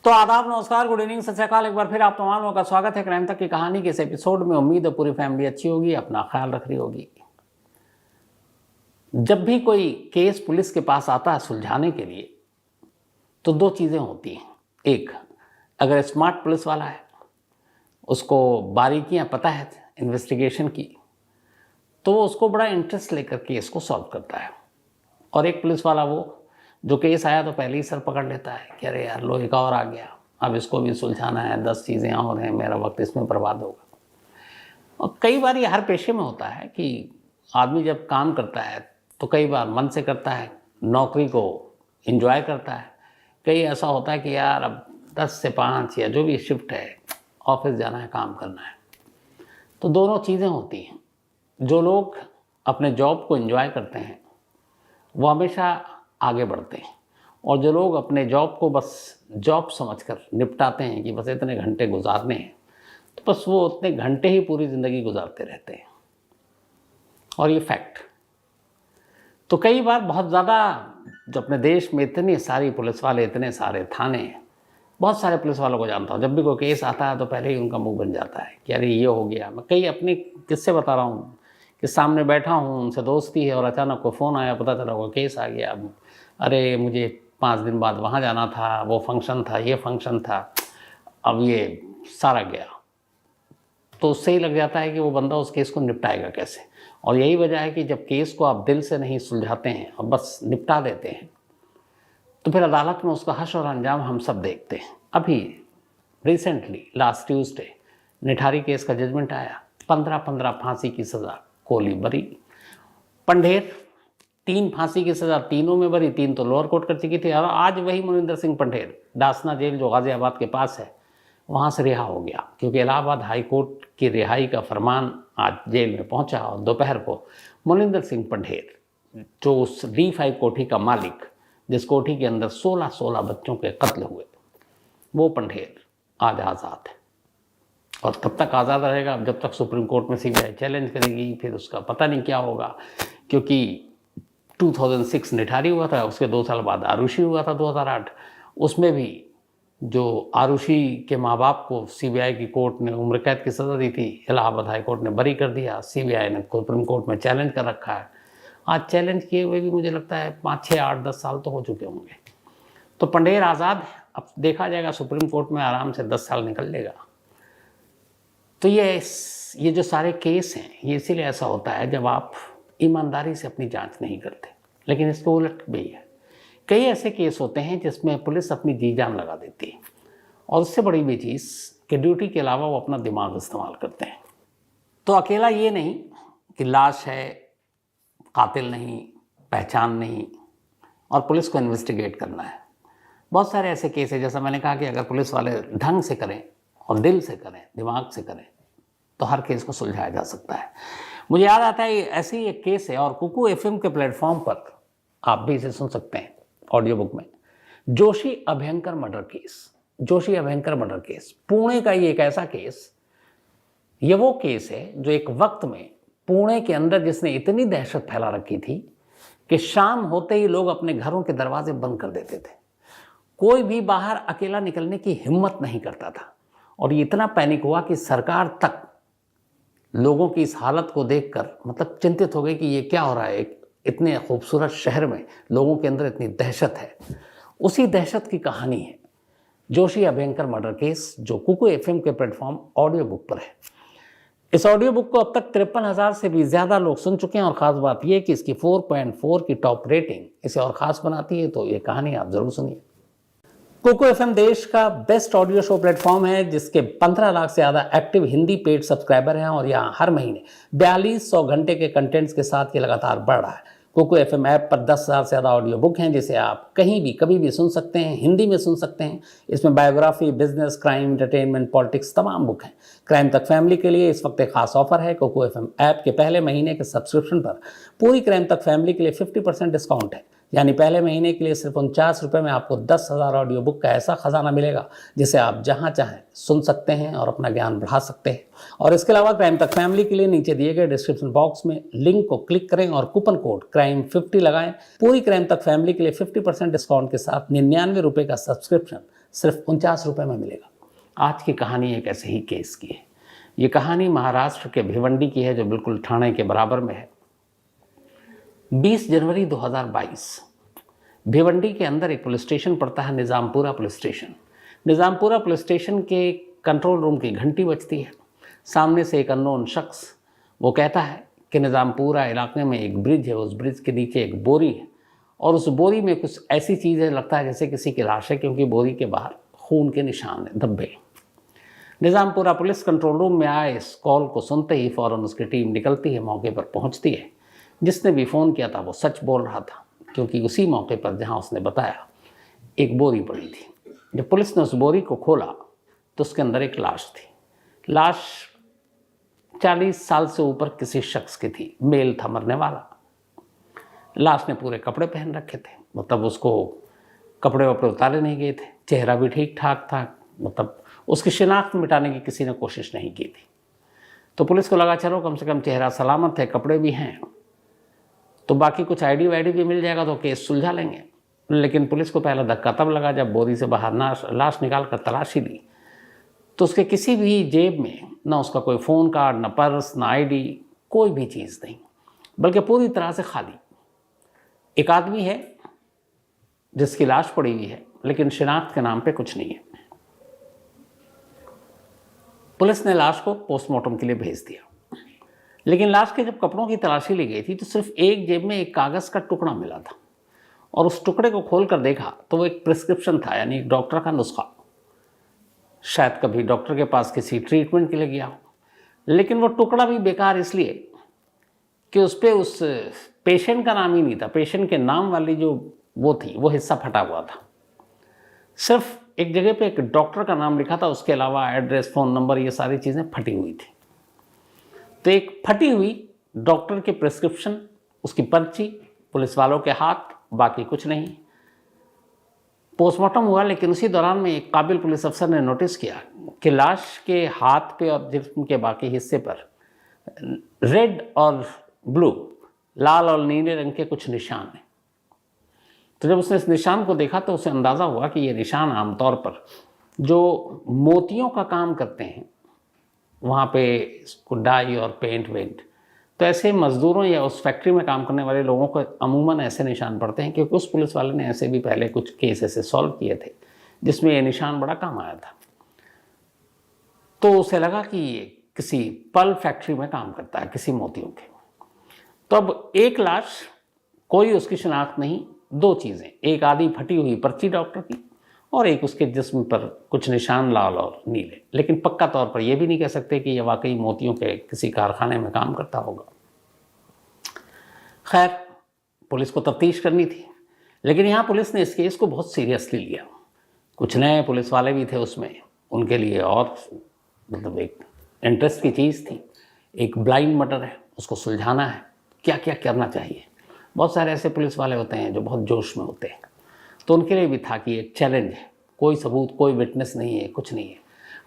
तो आदाब, नमस्कार, गुड इवनिंग, सत श्री अकाल। एक बार फिर आप तमाम लोगों का स्वागत है क्राइम तक की कहानी के इस एपिसोड में। उम्मीद है पूरी फैमिली अच्छी होगी, अपना ख्याल रख रही होगी। जब भी कोई केस पुलिस के पास आता है सुलझाने के लिए तो दो चीज़ें होती हैं। एक, अगर स्मार्ट पुलिस वाला है, उसको बारीकियां पता है इन्वेस्टिगेशन की, तो वो उसको बड़ा इंटरेस्ट लेकर केस को सॉल्व करता है। और एक पुलिस वाला वो जो केस आया तो पहले ही सर पकड़ लेता है कि अरे यार लोहे का और आ गया, अब इसको भी सुलझाना है, 10 चीज़ें और हैं, मेरा वक्त इसमें बर्बाद होगा। और कई बार ये हर पेशे में होता है कि आदमी जब काम करता है तो कई बार मन से करता है, नौकरी को एंजॉय करता है। कई ऐसा होता है कि यार अब 10 से 5 या जो भी शिफ्ट है, ऑफिस जाना है, काम करना है। तो दोनों चीज़ें होती हैं। जो लोग अपने जॉब को एंजॉय करते हैं वो हमेशा आगे बढ़ते हैं, और जो लोग अपने जॉब को बस जॉब समझकर निपटाते हैं कि बस इतने घंटे गुजारने हैं, तो बस वो उतने घंटे ही पूरी ज़िंदगी गुजारते रहते हैं। और ये फैक्ट। तो कई बार बहुत ज़्यादा, जो अपने देश में इतने सारी पुलिस वाले, इतने सारे थाने हैं, बहुत सारे पुलिस वालों को जानता हूँ। जब भी कोई केस आता है तो पहले ही उनका मुंह बन जाता है कि अरे ये हो गया। मैं कई अपने किस्से बता रहा हूँ कि सामने बैठा हूँ, उनसे दोस्ती है और अचानक को फ़ोन आया, पता चला वो केस आ गया। अरे मुझे 5 दिन बाद वहाँ जाना था, वो फंक्शन था, ये फंक्शन था, अब ये सारा गया। तो उससे ही लग जाता है कि वो बंदा उस केस को निपटाएगा कैसे। और यही वजह है कि जब केस को आप दिल से नहीं सुलझाते हैं और बस निपटा देते हैं तो फिर अदालत में उसका हश्र और अंजाम हम सब देखते हैं। अभी recently last Tuesday Nithari case का जजमेंट आया। 15-15 फांसी की सज़ा, कोहली बरी। पंढेर 3 फांसी की सज़ा, तीनों में बरी, 3 तो लोअर कोर्ट कर चुकी थी। और आज वही मोनिंदर सिंह पंढेर डासना जेल जो गाज़ियाबाद के पास है वहाँ से रिहा हो गया, क्योंकि इलाहाबाद हाई कोर्ट की रिहाई का फरमान आज जेल में पहुँचा। और दोपहर को मोनिंदर सिंह पंढेर, जो उस D5 कोठी का मालिक, जिस कोठी के अंदर 16 बच्चों के कत्ल हुए, वो पंढेर आज आज़ाद है। और तब तक आज़ाद रहेगा जब तक सुप्रीम कोर्ट में CBI चैलेंज करेगी। फिर उसका पता नहीं क्या होगा, क्योंकि 2006 निठारी हुआ था, उसके 2 साल बाद आरुषि हुआ था 2008। उसमें भी जो आरुषि के माँ बाप को CBI की कोर्ट ने उम्र कैद की सज़ा दी थी, इलाहाबाद हाई कोर्ट ने बरी कर दिया। CBI ने सुप्रीम कोर्ट में चैलेंज कर रखा है। आज चैलेंज किए हुए भी मुझे लगता है 5, 6, 8, 10 साल तो हो चुके होंगे। तो पंढेर आज़ाद है। अब देखा जाएगा, सुप्रीम कोर्ट में आराम से 10 साल निकल लेगा। तो ये जो सारे केस हैं, ये इसीलिए ऐसा होता है जब आप ईमानदारी से अपनी जांच नहीं करते। लेकिन इसके उलट भी है, कई ऐसे केस होते हैं जिसमें पुलिस अपनी जी जान लगा देती है, और उससे बड़ी भी चीज़ कि ड्यूटी के अलावा वो अपना दिमाग इस्तेमाल करते हैं। तो अकेला ये नहीं कि लाश है, कातिल नहीं, पहचान नहीं, और पुलिस को इन्वेस्टिगेट करना है। बहुत सारे ऐसे केस हैं, जैसा मैंने कहा कि अगर पुलिस वाले ढंग से करें और दिल से करें, दिमाग से करें, तो हर केस को सुलझाया जा सकता है। मुझे याद आता है ऐसे ही एक केस है, और कुकू FM के प्लेटफॉर्म पर आप भी इसे सुन सकते हैं ऑडियो बुक में। Joshi Abhyankar murder case. Joshi Abhyankar murder case Pune का ही एक ऐसा केस, ये वो केस है जो एक वक्त में पुणे के अंदर जिसने इतनी दहशत फैला रखी थी कि शाम होते ही लोग अपने घरों के दरवाजे बंद कर देते थे। कोई भी बाहर अकेला निकलने की हिम्मत नहीं करता था। और ये इतना पैनिक हुआ कि सरकार तक लोगों की इस हालत को देखकर मतलब चिंतित हो गई कि ये क्या हो रहा है। इतने खूबसूरत शहर में लोगों के अंदर इतनी दहशत है। उसी दहशत की कहानी है जोशी अभयंकर मर्डर केस, जो कुकू FM के प्लेटफॉर्म ऑडियो बुक पर है। इस ऑडियो बुक को अब तक 53,000 से भी ज़्यादा लोग सुन चुके हैं। और ख़ास बात यह कि इसकी 4.4 की टॉप रेटिंग इसे और ख़ास बनाती है। तो ये कहानी आप ज़रूर सुनिए। कुकू FM देश का बेस्ट ऑडियो शो प्लेटफॉर्म है, जिसके 15 लाख से ज़्यादा एक्टिव हिंदी पेड सब्सक्राइबर हैं। और यहाँ हर महीने 4200 घंटे के कंटेंट्स के साथ ये लगातार बढ़ रहा है। कुकू FM ऐप पर 10,000 से ज़्यादा ऑडियो बुक हैं, जिसे आप कहीं भी कभी भी सुन सकते हैं, हिंदी में सुन सकते हैं। इसमें biography, business, crime, entertainment, politics तमाम बुक हैं। क्राइम तक फैमिली के लिए इस वक्त एक खास ऑफर है। कुकू FM ऐप के पहले महीने के सब्सक्रिप्शन पर पूरी क्राइम तक फैमिली के लिए 50% डिस्काउंट है। यानी पहले महीने के लिए सिर्फ 49 रुपये में आपको 10,000 ऑडियो बुक का ऐसा खजाना मिलेगा जिसे आप जहां चाहें सुन सकते हैं और अपना ज्ञान बढ़ा सकते हैं। और इसके अलावा क्राइम तक फैमिली के लिए नीचे दिए गए डिस्क्रिप्शन बॉक्स में लिंक को क्लिक करें और कूपन कोड CRIME50 लगाएं। पूरी क्राइम तक फैमिली के लिए 50% डिस्काउंट के साथ 99 रुपये का सब्सक्रिप्शन सिर्फ 49 रुपये में मिलेगा। आज की कहानी एक ऐसे ही केस की है। ये कहानी महाराष्ट्र के भिवंडी की है, जो बिल्कुल ठाणे के बराबर में है। 20 जनवरी 2022 भिवंडी के अंदर एक पुलिस स्टेशन पड़ता है, Nizampura police station. Nizampura police station के कंट्रोल रूम की घंटी बजती है। सामने से एक अननोन शख्स वो कहता है कि निज़ामपुरा इलाके में एक ब्रिज है, उस ब्रिज के नीचे एक बोरी है और उस बोरी में कुछ ऐसी चीज़ें, लगता है जैसे किसी की लाश है, क्योंकि बोरी के बाहर खून के निशान है, धब्बे। निज़ामपुरा पुलिस कंट्रोल रूम में आए इस कॉल को सुनते ही फ़ौरन उसकी टीम निकलती है, मौके पर पहुंचती है। जिसने भी फ़ोन किया था वो सच बोल रहा था, क्योंकि उसी मौके पर जहां उसने बताया एक बोरी पड़ी थी। जब पुलिस ने उस बोरी को खोला तो उसके अंदर एक लाश थी। लाश 40 साल से ऊपर किसी शख्स की थी, मेल था मरने वाला। लाश ने पूरे कपड़े पहन रखे थे, मतलब उसको कपड़े वपड़े उतारे नहीं गए थे, चेहरा भी ठीक ठाक था, मतलब उसकी शिनाख्त मिटाने की किसी ने कोशिश नहीं की थी। तो पुलिस को लगा चलो कम से कम चेहरा सलामत है, कपड़े भी हैं, तो बाकी कुछ आईडी वाईडी भी मिल जाएगा तो केस सुलझा लेंगे। लेकिन पुलिस को पहला धक्का तब लगा जब बोरी से बाहर लाश निकाल कर तलाशी ली तो उसके किसी भी जेब में ना उसका कोई फ़ोन कार्ड, ना पर्स, ना आईडी, कोई भी चीज़ नहीं, बल्कि पूरी तरह से खाली। एक आदमी है जिसकी लाश पड़ी हुई है, लेकिन शिनाख्त के नाम पे कुछ नहीं है। पुलिस ने लाश को पोस्टमार्टम के लिए भेज दिया, लेकिन लाश के जब कपड़ों की तलाशी ली गई थी तो सिर्फ एक जेब में एक कागज़ का टुकड़ा मिला था और उस टुकड़े को खोल कर देखा तो वो एक प्रिस्क्रिप्शन था, यानी एक डॉक्टर का नुस्खा। शायद कभी डॉक्टर के पास किसी ट्रीटमेंट के लिए गया हो, लेकिन वो टुकड़ा भी बेकार इसलिए कि उस पर उस पेशेंट का नाम ही नहीं था। पेशेंट के नाम वाली जो वो थी वो हिस्सा फटा हुआ था। सिर्फ एक जगह पे एक डॉक्टर का नाम लिखा था, उसके अलावा एड्रेस, फ़ोन नंबर, ये सारी चीज़ें फटी हुई थी। तो एक फटी हुई डॉक्टर की प्रिस्क्रिप्शन, उसकी पर्ची पुलिस वालों के हाथ, बाकी कुछ नहीं। पोस्टमार्टम हुआ, लेकिन उसी दौरान में एक काबिल पुलिस अफसर ने नोटिस किया कि लाश के हाथ पे और जिस्म के बाकी हिस्से पर रेड और ब्लू, लाल और नीले रंग के कुछ निशान हैं। तो जब उसने इस निशान को देखा तो उसे अंदाज़ा हुआ कि ये निशान आमतौर पर जो मोतियों का काम करते हैं, वहाँ पे डाई और पेंट वेंट, तो ऐसे मज़दूरों या उस फैक्ट्री में काम करने वाले लोगों को अमूमन ऐसे निशान पड़ते हैं, क्योंकि उस पुलिस वाले ने ऐसे भी पहले कुछ केस ऐसे सॉल्व किए थे जिसमें ये निशान बड़ा काम आया था। तो उसे लगा कि ये किसी पल फैक्ट्री में काम करता है, किसी मोतियों के। तो अब एक लाश, कोई उसकी शिनाख्त नहीं, दो चीज़ें, एक आधी फटी हुई पर्ची डॉक्टर की और एक उसके जिस्म पर कुछ निशान लाल और नीले। लेकिन पक्का तौर पर यह भी नहीं कह सकते कि यह वाकई मोतियों के किसी कारखाने में काम करता होगा। खैर, पुलिस को तफ्तीश करनी थी, लेकिन यहाँ पुलिस ने इस केस को बहुत सीरियसली लिया। कुछ नए पुलिस वाले भी थे उसमें, उनके लिए और मतलब एक इंटरेस्ट की चीज़ थी। एक ब्लाइंड मर्डर है, उसको सुलझाना है, क्या क्या करना चाहिए। बहुत सारे ऐसे पुलिस वाले होते हैं जो बहुत जोश में होते हैं, तो उनके लिए भी था कि एक चैलेंज है, कोई सबूत, कोई विटनेस नहीं है, कुछ नहीं है।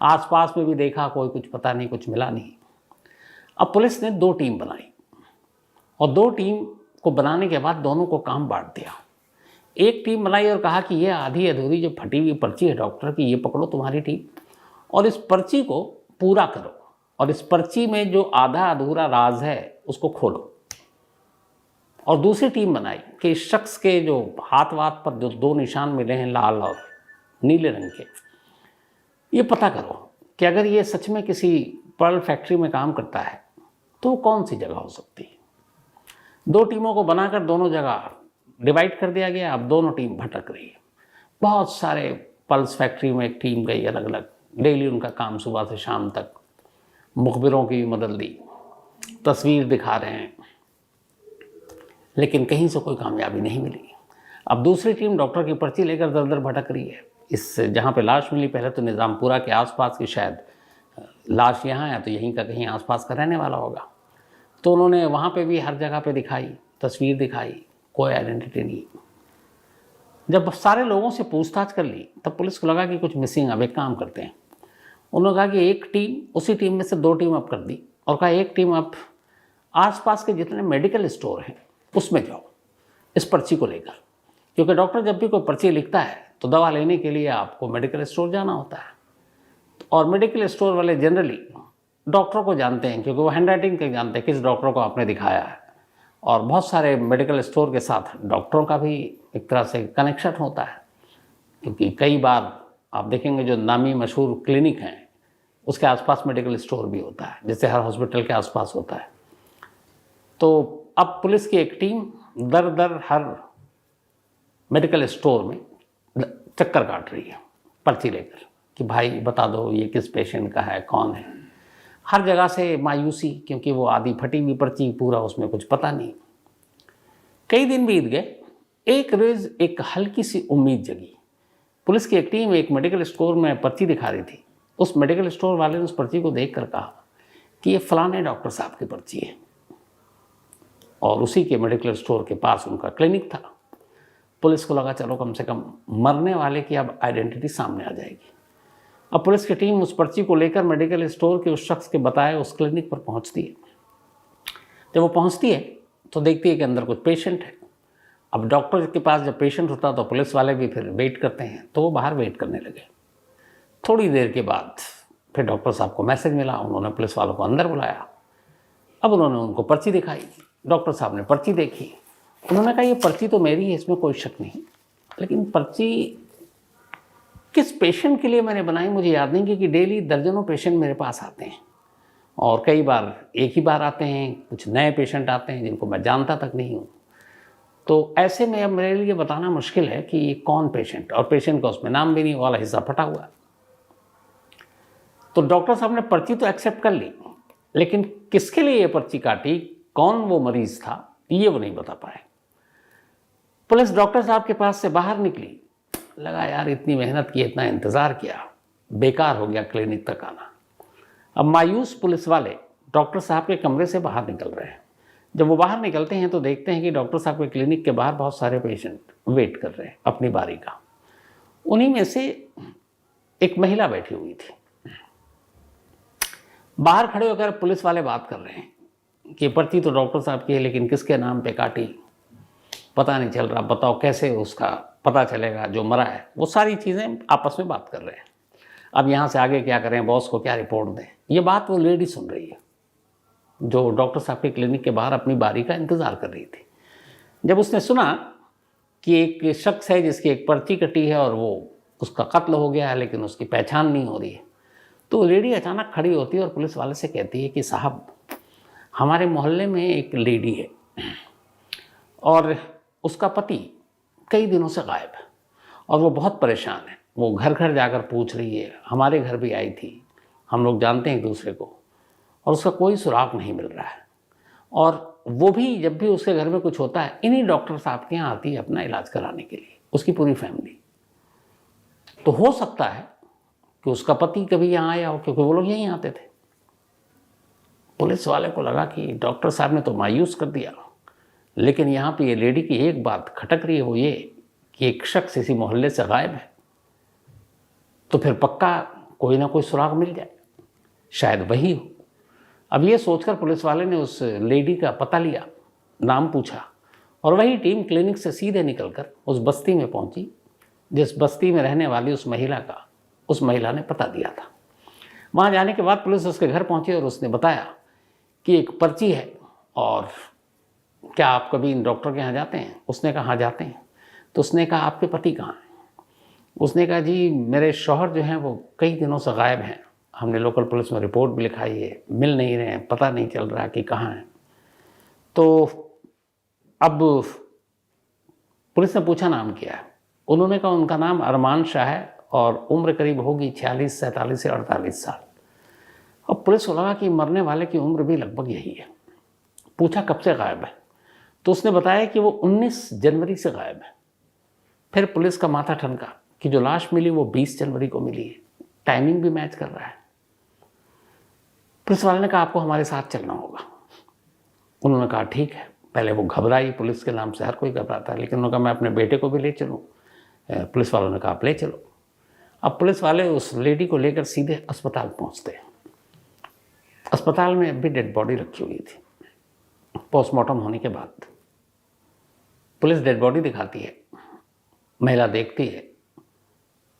आसपास में भी देखा, कोई कुछ पता नहीं, कुछ मिला नहीं। अब पुलिस ने 2 टीम बनाई और 2 टीम को बनाने के बाद दोनों को काम बांट दिया। एक टीम बनाई और कहा कि ये आधी अधूरी जो फटी हुई पर्ची है डॉक्टर की, ये पकड़ो तुम्हारी टीम और इस पर्ची को पूरा करो और इस पर्ची में जो आधा अधूरा राज है उसको खोलो। और दूसरी टीम बनाई कि इस शख्स के जो हाथ वाथ पर जो 2 निशान मिले हैं लाल और नीले रंग के, ये पता करो कि अगर ये सच में किसी पर्ल फैक्ट्री में काम करता है तो कौन सी जगह हो सकती है। 2 टीमों को बनाकर दोनों जगह डिवाइड कर दिया गया। अब दोनों टीम भटक रही है। बहुत सारे पल्स फैक्ट्री में एक टीम गई अलग अलग, डेली उनका काम सुबह से शाम तक, मुखबिरों की भी मदद ली, तस्वीर दिखा रहे हैं, लेकिन कहीं से कोई कामयाबी नहीं मिली। अब दूसरी टीम डॉक्टर की पर्ची लेकर दर दर भटक रही है। इस जहाँ पे लाश मिली, पहले तो निज़ामपुरा के आसपास की, शायद लाश यहाँ है तो यहीं का कहीं आसपास का रहने वाला होगा। तो उन्होंने वहाँ पे भी हर जगह पे दिखाई, तस्वीर दिखाई, कोई आइडेंटिटी नहीं। जब सारे लोगों से पूछताछ कर ली तब पुलिस को लगा कि कुछ मिसिंग। अब एक काम करते हैं, उन्होंने कहा कि एक टीम, उसी टीम में से 2 टीम अप कर दी और कहा एक टीम आप आसपास के जितने मेडिकल स्टोर हैं उसमें जाओ इस पर्ची को लेकर, क्योंकि डॉक्टर जब भी कोई पर्ची लिखता है तो दवा लेने के लिए आपको मेडिकल स्टोर जाना होता है, और मेडिकल स्टोर वाले जनरली डॉक्टर को जानते हैं, क्योंकि वो हैंडराइटिंग के जानते हैं किस डॉक्टर को आपने दिखाया है। और बहुत सारे मेडिकल स्टोर के साथ डॉक्टरों का भी एक तरह से कनेक्शन होता है, क्योंकि कई बार आप देखेंगे जो नामी मशहूर क्लिनिक हैं उसके आसपास मेडिकल स्टोर भी होता है, जैसे हर हॉस्पिटल के आसपास होता है। तो अब पुलिस की एक टीम दर दर हर मेडिकल स्टोर में चक्कर काट रही है पर्ची लेकर कि भाई बता दो ये किस पेशेंट का है, कौन है। हर जगह से मायूसी, क्योंकि वो आधी फटी हुई पर्ची, पूरा उसमें कुछ पता नहीं। कई दिन बीत गए, एक रोज एक हल्की सी उम्मीद जगी। पुलिस की एक टीम एक मेडिकल स्टोर में पर्ची दिखा रही थी। उस मेडिकल स्टोर वाले ने उस पर्ची को देखकर कहा कि ये फलाने डॉक्टर साहब की पर्ची है, और उसी के मेडिकल स्टोर के पास उनका क्लिनिक था। पुलिस को लगा चलो कम से कम मरने वाले की अब आइडेंटिटी सामने आ जाएगी। अब पुलिस की टीम उस पर्ची को लेकर मेडिकल स्टोर के उस शख्स के बताए उस क्लिनिक पर पहुंचती है। जब वो पहुंचती है तो देखती है कि अंदर कुछ पेशेंट है। अब डॉक्टर के पास जब पेशेंट होता तो पुलिस वाले भी फिर वेट करते हैं, तो वो बाहर वेट करने लगे। थोड़ी देर के बाद फिर डॉक्टर साहब को मैसेज मिला, उन्होंने पुलिस वालों को अंदर बुलाया। अब उन्होंने उनको पर्ची दिखाई, डॉक्टर साहब ने पर्ची देखी। उन्होंने कहा ये पर्ची तो मेरी है, इसमें कोई शक नहीं, लेकिन पर्ची किस पेशेंट के लिए मैंने बनाई मुझे याद नहीं, क्योंकि डेली दर्जनों पेशेंट मेरे पास आते हैं, और कई बार एक ही बार आते हैं, कुछ नए पेशेंट आते हैं जिनको मैं जानता तक नहीं हूँ। तो ऐसे में अब मेरे लिए बताना मुश्किल है कि ये कौन पेशेंट, और पेशेंट का उसमें नाम भी नहीं, वाला हिस्सा फटा हुआ। तो डॉक्टर साहब ने पर्ची तो एक्सेप्ट कर ली, लेकिन किसके लिए ये पर्ची काटी, कौन वो मरीज था, ये वो नहीं बता पाए। पुलिस डॉक्टर साहब के पास से बाहर निकली, लगा यार इतनी मेहनत की, इतना इंतज़ार किया, बेकार हो गया क्लिनिक तक आना। अब मायूस पुलिस वाले डॉक्टर साहब के कमरे से बाहर निकल रहे हैं। जब वो बाहर निकलते हैं तो देखते हैं कि डॉक्टर साहब के क्लिनिक के बाहर बहुत सारे पेशेंट वेट कर रहे हैं अपनी बारी का। उन्हीं में से एक महिला बैठी हुई थी। बाहर खड़े होकर पुलिस वाले बात कर रहे हैं कि पर्ची तो डॉक्टर साहब की है, लेकिन किसके नाम पे काटी पता नहीं चल रहा, बताओ कैसे उसका पता चलेगा जो मरा है। वो सारी चीज़ें आपस में बात कर रहे हैं। अब यहाँ से आगे क्या करें, बॉस को क्या रिपोर्ट दें, ये बात वो लेडी सुन रही है जो डॉक्टर साहब के क्लिनिक के बाहर अपनी बारी का इंतज़ार कर रही थी। जब उसने सुना कि एक शख्स है जिसकी एक पर्ची कटी है और वो उसका कत्ल हो गया है, लेकिन उसकी पहचान नहीं हो रही है, तो लेडी अचानक खड़ी होती है और पुलिस वाले से कहती है कि साहब हमारे मोहल्ले में एक लेडी है और उसका पति कई दिनों से गायब है और वो बहुत परेशान है। वो घर घर जाकर पूछ रही है, हमारे घर भी आई थी, हम लोग जानते हैं एक दूसरे को, और उसका कोई सुराग नहीं मिल रहा है। और वो भी जब भी उसके घर में कुछ होता है इन्हीं डॉक्टर साहब के यहाँ आती है अपना इलाज कराने के लिए, उसकी पूरी फैमिली। तो हो सकता है कि उसका पति कभी यहाँ आया हो, क्योंकि वो लोग यहीं आते थे। पुलिस वाले को लगा कि डॉक्टर साहब ने तो मायूस कर दिया, लेकिन यहाँ पे ये लेडी की एक बात खटक रही है, वो ये कि एक शख्स इसी मोहल्ले से गायब है, तो फिर पक्का कोई ना कोई सुराग मिल जाए, शायद वही हो। अब ये सोचकर पुलिस वाले ने उस लेडी का पता लिया, नाम पूछा, और वही टीम क्लिनिक से सीधे निकलकर उस बस्ती में पहुंची जिस बस्ती में रहने वाली उस महिला ने पता दिया था। वहाँ जाने के बाद पुलिस उसके घर पहुंची और उसने बताया कि एक पर्ची है, और क्या आप कभी इन डॉक्टर के यहाँ जाते हैं? उसने कहा हाँ जाते हैं। तो उसने कहा आपके पति कहाँ हैं? उसने कहा जी मेरे शौहर जो हैं वो कई दिनों से गायब हैं, हमने लोकल पुलिस में रिपोर्ट भी लिखाई है, मिल नहीं रहे हैं, पता नहीं चल रहा कि कहाँ हैं। तो अब पुलिस ने पूछा नाम क्या है? उन्होंने कहा उनका नाम अरमान शाह है और उम्र करीब होगी 46, 47 से 48 साल। अब पुलिस को लगा कि मरने वाले की उम्र भी लगभग यही है। पूछा कब से गायब है? तो उसने बताया कि वो 19 जनवरी से गायब है। फिर पुलिस का माथा ठनका कि जो लाश मिली वो 20 जनवरी को मिली है, टाइमिंग भी मैच कर रहा है। पुलिस वाले ने कहा आपको हमारे साथ चलना होगा। उन्होंने कहा ठीक है। पहले वो घबराई, पुलिस के नाम से हर कोई घबराता है, लेकिन उन्होंने कहा मैं अपने बेटे को भी ले चलूँ। पुलिस वालों ने कहा आप ले चलो। अब पुलिस वाले उस लेडी को लेकर सीधे अस्पताल पहुँचते हैं। अस्पताल में अभी डेड बॉडी रखी हुई थी। पोस्टमार्टम होने के बाद पुलिस डेड बॉडी दिखाती है, महिला देखती है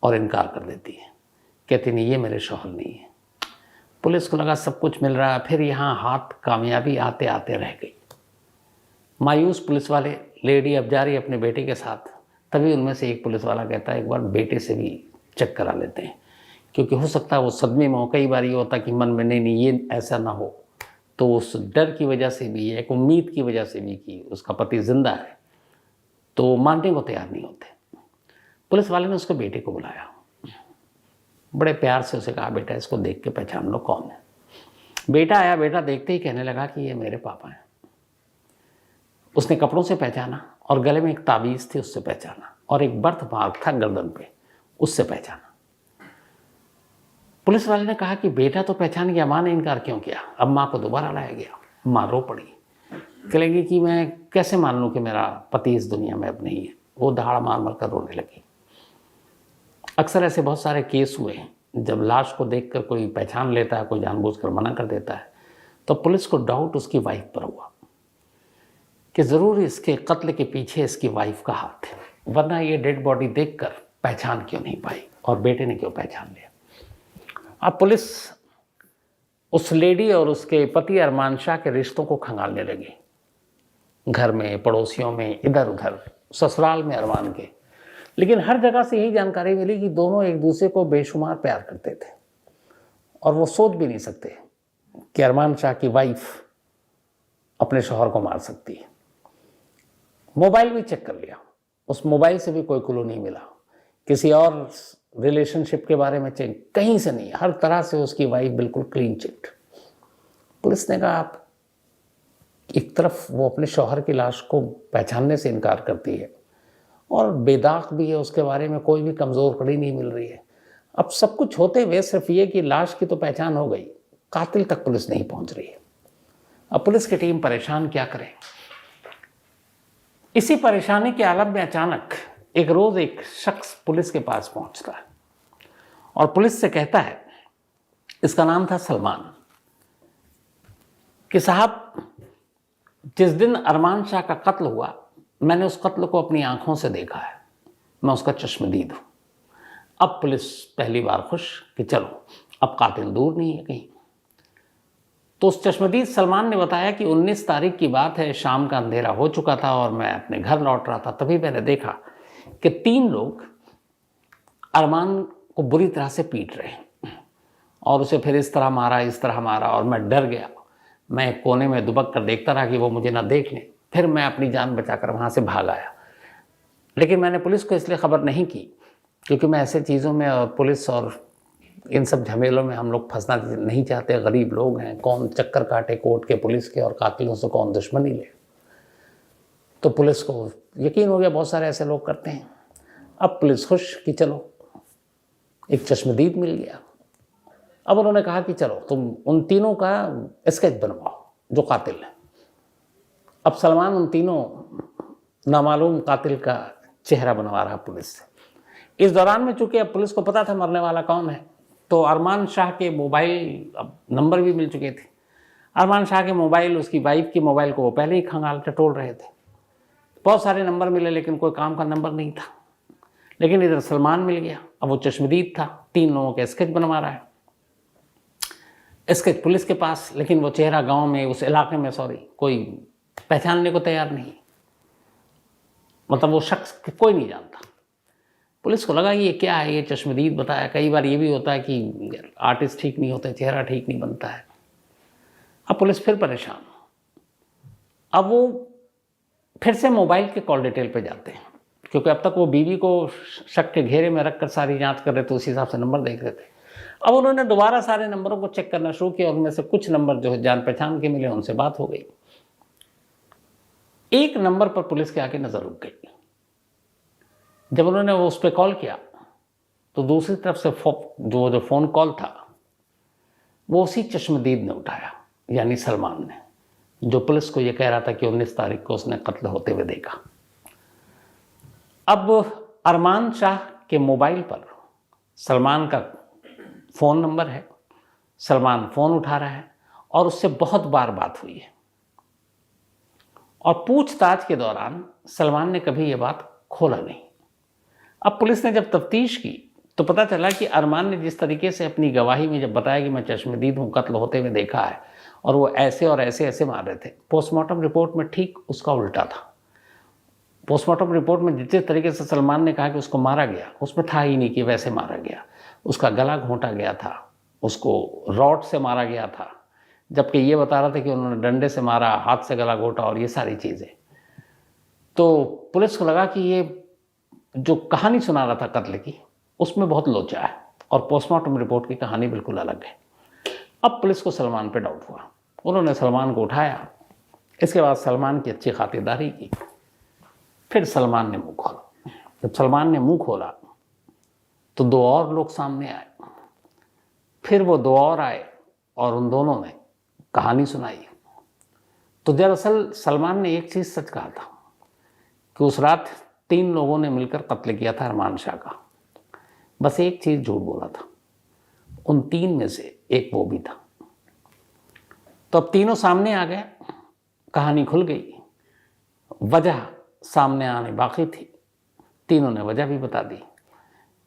और इनकार कर देती है, कहती नहीं ये मेरे शौहर नहीं है। पुलिस को लगा सब कुछ मिल रहा है, फिर यहाँ हाथ कामयाबी आते आते रह गई। मायूस पुलिस वाले, लेडी अब जा रही है अपने बेटे के साथ, तभी उनमें से एक पुलिस वाला कहता है एक बार बेटे से भी चेक करा लेते हैं, क्योंकि हो सकता है वो सदमे में हो। कई बार ये होता कि मन में नहीं ये ऐसा ना हो, तो उस डर की वजह से भी, एक उम्मीद की वजह से भी कि उसका पति जिंदा है, तो मानने को तैयार नहीं होते। पुलिस वाले ने उसके बेटे को बुलाया, बड़े प्यार से उसे कहा बेटा इसको देख के पहचान लो कौन है। बेटा आया, बेटा देखते ही कहने लगा कि ये मेरे पापा हैं। उसने कपड़ों से पहचाना और गले में एक ताबीज़ थी उससे पहचाना, और एक बर्थ मार्क था गर्दन पे, उससे पहचाना। पुलिस वाले ने कहा कि बेटा तो पहचान गया, माँ ने इनकार क्यों किया? अब माँ को दोबारा लाया गया। माँ रो पड़ी, कहेगी कि मैं कैसे मान लूँ कि मेरा पति इस दुनिया में अब नहीं है। वो दहाड़ मार मार कर रोने लगी। अक्सर ऐसे बहुत सारे केस हुए हैं जब लाश को देखकर कोई पहचान लेता है, कोई जानबूझकर मना कर देता है, तो पुलिस को डाउट उसकी वाइफ पर हुआ कि ज़रूर इसके कत्ल के पीछे इसकी वाइफ का हाथ है, वरना ये डेड बॉडी देखकर पहचान क्यों नहीं पाई और बेटे ने क्यों पहचान लिया। अब पुलिस उस लेडी और उसके पति अरमान शाह के रिश्तों को खंगालने लगी, घर में, पड़ोसियों में, इधर उधर, ससुराल में अरमान के। लेकिन हर जगह से यही जानकारी मिली कि दोनों एक दूसरे को बेशुमार प्यार करते थे, और वो सोच भी नहीं सकते कि अरमान शाह की वाइफ अपने शौहर को मार सकती है। मोबाइल भी चेक कर लिया, उस मोबाइल से भी कोई क्लू नहीं मिला, किसी और रिलेशनशिप के बारे में चेक कहीं से नहीं, हर तरह से उसकी वाइफ बिल्कुल क्लीन चिट। पुलिस ने कहा आप, एक तरफ वो अपने शौहर की लाश को पहचानने से इनकार करती है और बेदाग भी है, उसके बारे में कोई भी कमज़ोर कड़ी नहीं मिल रही है। अब सब कुछ होते हुए सिर्फ ये कि लाश की तो पहचान हो गई, कातिल तक पुलिस नहीं पहुंच रही है। अब पुलिस की टीम परेशान, क्या करे। इसी परेशानी के आलम में अचानक एक रोज एक शख्स पुलिस के पास पहुंचता है और पुलिस से कहता है, इसका नाम था सलमान, कि साहब जिस दिन अरमान शाह का कत्ल हुआ मैंने उस कत्ल को अपनी आंखों से देखा है, मैं उसका चश्मदीद हूं। अब पुलिस पहली बार खुश कि चलो अब कातिल दूर नहीं है कहीं। तो उस चश्मदीद सलमान ने बताया कि 19 तारीख की बात है, शाम का अंधेरा हो चुका था और मैं अपने घर लौट रहा था, तभी मैंने देखा कि 3 लोग अरमान को बुरी तरह से पीट रहे हैं और उसे फिर इस तरह मारा, इस तरह मारा, और मैं डर गया। मैं कोने में दुबक कर देखता रहा कि वो मुझे ना देख लें। फिर मैं अपनी जान बचाकर वहाँ से भाग आया। लेकिन मैंने पुलिस को इसलिए खबर नहीं की क्योंकि मैं ऐसे चीज़ों में और पुलिस और इन सब झमेलों में हम लोग फंसना नहीं चाहते। गरीब लोग हैं, कौन चक्कर काटे कोर्ट के, पुलिस के, और कातिलों से कौन दुश्मनी ले। तो पुलिस को यकीन हो गया बहुत सारे ऐसे लोग करते हैं। अब पुलिस खुश कि चलो एक चश्मदीद मिल गया। अब उन्होंने कहा कि चलो तुम उन तीनों का स्केच बनवाओ जो कातिल है। अब सलमान उन तीनों नामालूम कातिल का चेहरा बनवा रहा पुलिस से। इस दौरान में चूंकि अब पुलिस को पता था मरने वाला कौन है, तो अरमान शाह के मोबाइल, अब नंबर भी मिल चुके थे। अरमान शाह के मोबाइल, उसकी वाइफ के मोबाइल को वो पहले ही खंगाल टटोल रहे थे। बहुत सारे नंबर मिले लेकिन कोई काम का नंबर नहीं था। लेकिन इधर सलमान मिल गया, अब वो चश्मदीद था, 3 लोगों के स्केच बनवा रहा है। स्केच पुलिस के पास, लेकिन वो चेहरा गांव में, उस इलाके में कोई पहचानने को तैयार नहीं, मतलब वो शख्स कोई नहीं जानता। पुलिस को लगा ये क्या है, ये चश्मदीद बताया। कई बार ये भी होता है कि आर्टिस्ट ठीक नहीं होते, चेहरा ठीक नहीं बनता है। अब पुलिस फिर परेशान। अब वो फिर से मोबाइल के कॉल डिटेल पे जाते हैं, क्योंकि अब तक वो बीवी को शक के घेरे में रखकर सारी जांच कर रहे थे, उस हिसाब से नंबर देख रहे थे। अब उन्होंने दोबारा सारे नंबरों को चेक करना शुरू किया, उनमें से कुछ नंबर जो है जान पहचान के मिले, उनसे बात हो गई। एक नंबर पर पुलिस के आके नजर रुक गई। जब उन्होंने उस पर कॉल किया तो दूसरी तरफ से जो फोन कॉल था वो उसी चश्मदीद ने उठाया, यानी सलमान ने, जो पुलिस को यह कह रहा था कि 19 तारीख को उसने कत्ल होते हुए देखा। अब अरमान शाह के मोबाइल पर सलमान का फ़ोन नंबर है, सलमान फ़ोन उठा रहा है और उससे बहुत बार बात हुई है, और पूछताछ के दौरान सलमान ने कभी ये बात खोला नहीं। अब पुलिस ने जब तफ्तीश की तो पता चला कि अरमान ने जिस तरीके से अपनी गवाही में जब बताया कि मैं चश्मदीद हूँ, कत्ल होते हुए देखा है और वो ऐसे और ऐसे ऐसे मार रहे थे, पोस्टमार्टम रिपोर्ट में ठीक उसका उल्टा था। पोस्टमार्टम रिपोर्ट में जिस तरीके से सलमान ने कहा कि उसको मारा गया, उसमें था ही नहीं कि वैसे मारा गया। उसका गला घोंटा गया था, उसको रॉड से मारा गया था, जबकि ये बता रहा था कि उन्होंने डंडे से मारा, हाथ से गला घोंटा और ये सारी चीज़ें। तो पुलिस को लगा कि ये जो कहानी सुना रहा था कत्ल की, उसमें बहुत लोचा है और पोस्टमार्टम रिपोर्ट की कहानी बिल्कुल अलग है। अब पुलिस को सलमान पे डाउट हुआ, उन्होंने सलमान को उठाया। इसके बाद सलमान की अच्छी खातिरदारी की। फिर सलमान ने मुंह खोला। जब सलमान ने मुंह खोला तो दो और लोग सामने आए। फिर वो दो और आए और उन दोनों ने कहानी सुनाई। तो दरअसल सलमान ने एक चीज़ सच कहा था कि उस रात 3 लोगों ने मिलकर कत्ल किया था अरमान शाह का। बस एक चीज़ झूठ बोला था, उन 3 में से एक वो भी था। तो अब तीनों सामने आ गए, कहानी खुल गई, वजह सामने आने बाकी थी। तीनों ने वजह भी बता दी।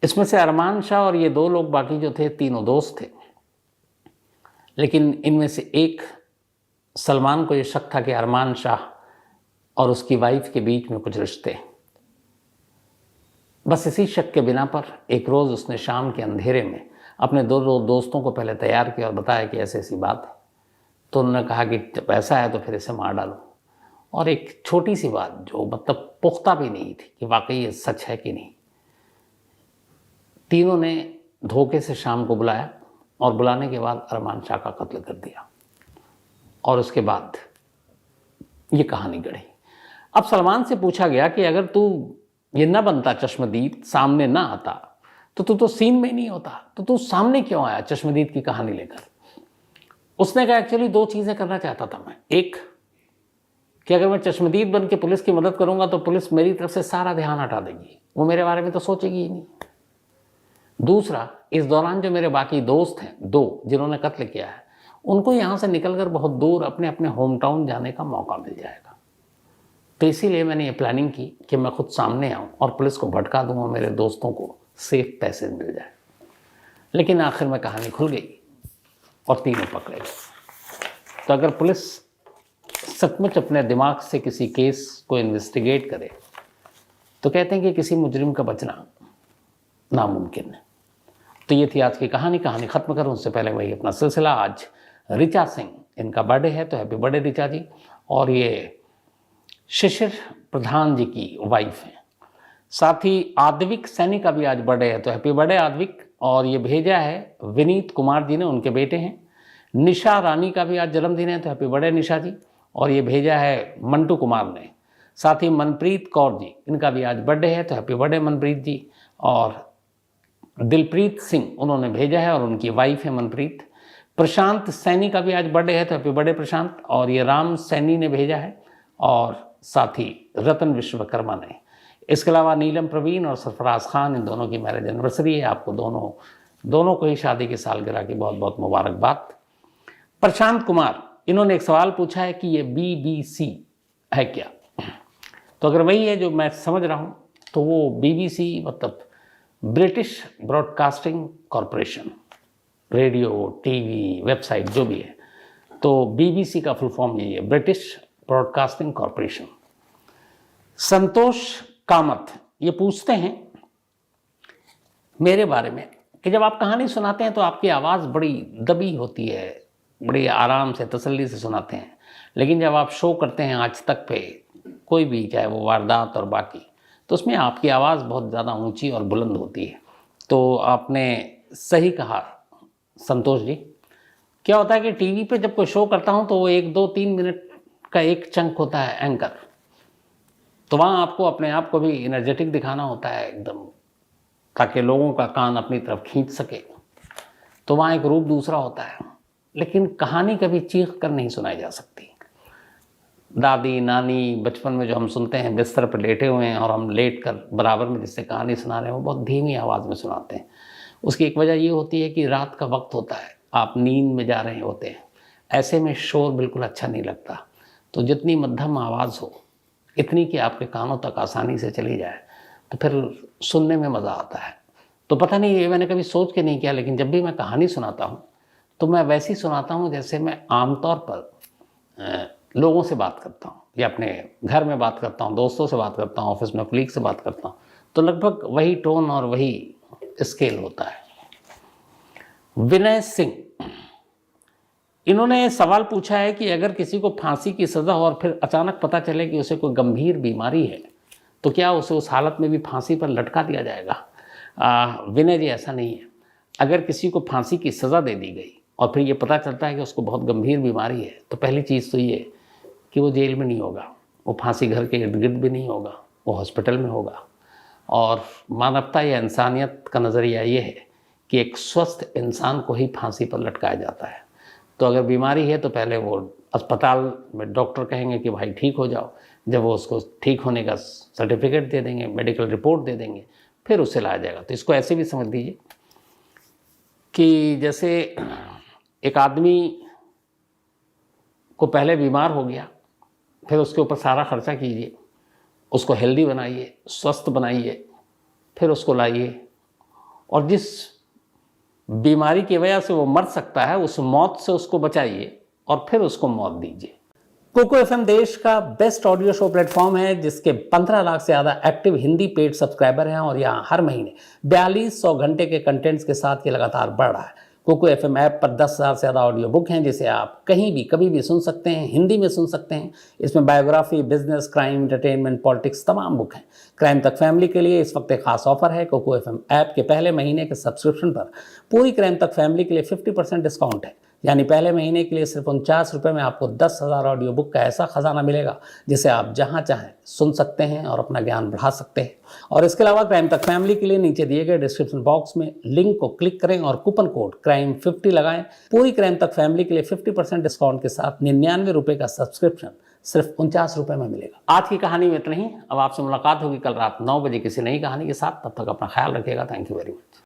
इसमें से अरमान शाह और ये 2 लोग बाकी जो थे, तीनों दोस्त थे। लेकिन इनमें से एक, सलमान को ये शक था कि अरमान शाह और उसकी वाइफ के बीच में कुछ रिश्ते। बस इसी शक के बिना पर एक रोज़ उसने शाम के अंधेरे में अपने 2 दोस्तों को पहले तैयार किया और बताया कि ऐसी ऐसी बात है। तो उन्होंने कहा कि जब ऐसा है तो फिर इसे मार डालो। और एक छोटी सी बात जो मतलब पुख्ता भी नहीं थी कि वाकई ये सच है कि नहीं, तीनों ने धोखे से शाम को बुलाया और बुलाने के बाद अरमान शाह का कत्ल कर दिया। और उसके बाद ये कहानी गढ़ी। अब सलमान से पूछा गया कि अगर तू ये ना बनता, चश्मदीद सामने ना आता, तो सीन में नहीं होता, तो तू सामने क्यों आया चश्मदीद की कहानी लेकर? उसने कहा एक्चुअली 2 चीज़ें करना चाहता था मैं। एक कि अगर मैं चश्मदीद बन के पुलिस की मदद करूंगा तो पुलिस मेरी तरफ से सारा ध्यान हटा देगी, वो मेरे बारे में तो सोचेगी ही नहीं। दूसरा, इस दौरान जो मेरे बाकी दोस्त हैं 2 जिन्होंने कत्ल किया है, उनको यहाँ से निकलकर बहुत दूर अपने अपने होम टाउन जाने का मौका मिल जाएगा। तो इसीलिए मैंने ये प्लानिंग की कि मैं खुद सामने आऊँ और पुलिस को भटका दूँ और मेरे दोस्तों को सेफ पैसेज मिल जाए। लेकिन आखिर में कहानी खुल गई और तीनों पकड़े गए। तो अगर पुलिस सचमुच अपने दिमाग से किसी केस को इन्वेस्टिगेट करे तो कहते हैं कि किसी मुजरिम का बचना नामुमकिन है। तो ये थी आज की कहानी। कहानी ख़त्म करूँ उससे पहले वही अपना सिलसिला। आज ऋचा सिंह, इनका बर्थडे है, तो हैप्पी बर्थडे ऋचा जी। और ये शिशिर प्रधान जी की वाइफ हैं। साथ ही आद्विक सैनी का भी आज बर्थडे है, तो हैप्पी बर्थडे आद्विक। और ये भेजा है विनीत कुमार जी ने, उनके बेटे हैं। निशा रानी का भी आज जन्मदिन है, तो हैप्पी बर्थडे निशा जी। और ये भेजा है मंटू कुमार ने। साथ ही मनप्रीत कौर जी, इनका भी आज बर्थडे है, तो हैप्पी बर्थडे मनप्रीत जी। और दिलप्रीत सिंह उन्होंने भेजा है और उनकी वाइफ है मनप्रीत। प्रशांत सैनी का भी आज बर्थडे है, तो हैप्पी बर्थडे प्रशांत। और ये राम सैनी ने भेजा है और साथ ही रतन विश्वकर्मा ने। इसके अलावा नीलम प्रवीण और सरफराज खान, इन दोनों की मैरिज एनिवर्सरी है। आपको दोनों को ही शादी की सालगिरह की बहुत बहुत मुबारकबाद। प्रशांत कुमार, इन्होंने एक सवाल पूछा है कि ये BBC है क्या? तो अगर वही है जो मैं समझ रहा हूँ तो वो BBC मतलब British broadcasting corporation, radio, TV, website जो भी है, तो BBC का फुल फॉर्म यही है, ब्रिटिश ब्रॉडकास्टिंग कॉरपोरेशन। संतोष कामत ये पूछते हैं मेरे बारे में कि जब आप कहानी सुनाते हैं तो आपकी आवाज़ बड़ी दबी होती है, बड़ी आराम से तसल्ली से सुनाते हैं, लेकिन जब आप शो करते हैं आज तक पे कोई भी, चाहे वो वारदात और बाकी, तो उसमें आपकी आवाज़ बहुत ज़्यादा ऊंची और बुलंद होती है। तो आपने सही कहा संतोष जी। क्या होता है कि टीवी पे जब कोई शो करता हूँ तो वो 1, 2, 3 मिनट का एक चंक होता है एंकर, तो वहाँ आपको अपने आप को भी एनर्जेटिक दिखाना होता है एकदम, ताकि लोगों का कान अपनी तरफ खींच सके। तो वहाँ एक रूप दूसरा होता है। लेकिन कहानी कभी चीख कर नहीं सुनाई जा सकती। दादी नानी बचपन में जो हम सुनते हैं, बिस्तर पर लेटे हुए हैं और हम लेट कर बराबर में जिससे कहानी सुना रहे हैं, वो बहुत धीमी आवाज़ में सुनाते हैं। उसकी एक वजह ये होती है कि रात का वक्त होता है, आप नींद में जा रहे होते हैं, ऐसे में शोर बिल्कुल अच्छा नहीं लगता। तो जितनी मध्यम आवाज़ हो, इतनी कि आपके कानों तक आसानी से चली जाए, तो फिर सुनने में मज़ा आता है। तो पता नहीं, ये मैंने कभी सोच के नहीं किया, लेकिन जब भी मैं कहानी सुनाता हूँ तो मैं वैसी सुनाता हूँ जैसे मैं आमतौर पर लोगों से बात करता हूँ, या अपने घर में बात करता हूँ, दोस्तों से बात करता हूँ, ऑफिस में कलीग से बात करता हूँ, तो लगभग वही टोन और वही स्केल होता है। विनय सिंह, इन्होंने सवाल पूछा है कि अगर किसी को फांसी की सज़ा हो और फिर अचानक पता चले कि उसे कोई गंभीर बीमारी है, तो क्या उसे उस हालत में भी फांसी पर लटका दिया जाएगा? विनय जी, ऐसा नहीं है। अगर किसी को फांसी की सज़ा दे दी गई और फिर ये पता चलता है कि उसको बहुत गंभीर बीमारी है, तो पहली चीज़ तो ये कि वो जेल में नहीं होगा, वो फांसी घर के इर्द गिर्द भी नहीं होगा, वो हॉस्पिटल में होगा। और मानवता या इंसानियत का नज़रिया ये है कि एक स्वस्थ इंसान को ही फांसी पर लटकाया जाता है। तो अगर बीमारी है तो पहले वो अस्पताल में डॉक्टर कहेंगे कि भाई ठीक हो जाओ, जब वो उसको ठीक होने का सर्टिफिकेट दे देंगे, मेडिकल रिपोर्ट दे देंगे, फिर उसे लाया जाएगा। तो इसको ऐसे भी समझ लीजिए कि जैसे एक आदमी को पहले बीमार हो गया, फिर उसके ऊपर सारा खर्चा कीजिए, उसको हेल्दी बनाइए, स्वस्थ बनाइए, फिर उसको लाइए, और जिस बीमारी की वजह से वो मर सकता है उस मौत से उसको बचाइए और फिर उसको मौत दीजिए। कोको एफएम देश का बेस्ट ऑडियो शो प्लेटफॉर्म है जिसके 15 लाख से ज़्यादा एक्टिव हिंदी पेड सब्सक्राइबर हैं, और यहाँ हर महीने 4200 घंटे के कंटेंट्स के साथ ये लगातार बढ़ रहा है। कोको एफएम ऐप पर 10,000 से ज़्यादा ऑडियो बुक हैं जिसे आप कहीं भी कभी भी सुन सकते हैं, हिंदी में सुन सकते हैं। इसमें biography, business, crime, entertainment, politics तमाम बुक हैं। क्राइम तक फैमिली के लिए इस वक्त एक खास ऑफर है। कोको एफएम ऐप के पहले महीने के सब्सक्रिप्शन पर पूरी क्राइम तक फैमिली के लिए 50% डिस्काउंट है। यानी पहले महीने के लिए सिर्फ 49 रुपये में आपको 10,000 ऑडियो बुक का ऐसा खजाना मिलेगा जिसे आप जहां चाहें सुन सकते हैं और अपना ज्ञान बढ़ा सकते हैं। और इसके अलावा क्राइम तक फैमिली के लिए नीचे दिए गए डिस्क्रिप्शन बॉक्स में लिंक को क्लिक करें और कूपन कोड CRIME50 लगाएं। पूरी क्राइम तक फैमिली के लिए 50% डिस्काउंट के साथ 99 रुपये का सब्सक्रिप्शन सिर्फ 49 रुपये में मिलेगा। आज की कहानी में इतना ही। अब आपसे मुलाकात होगी कल रात 9 बजे किसी नई कहानी के साथ। तब तक अपना ख्याल रखिएगा। Thank you very much.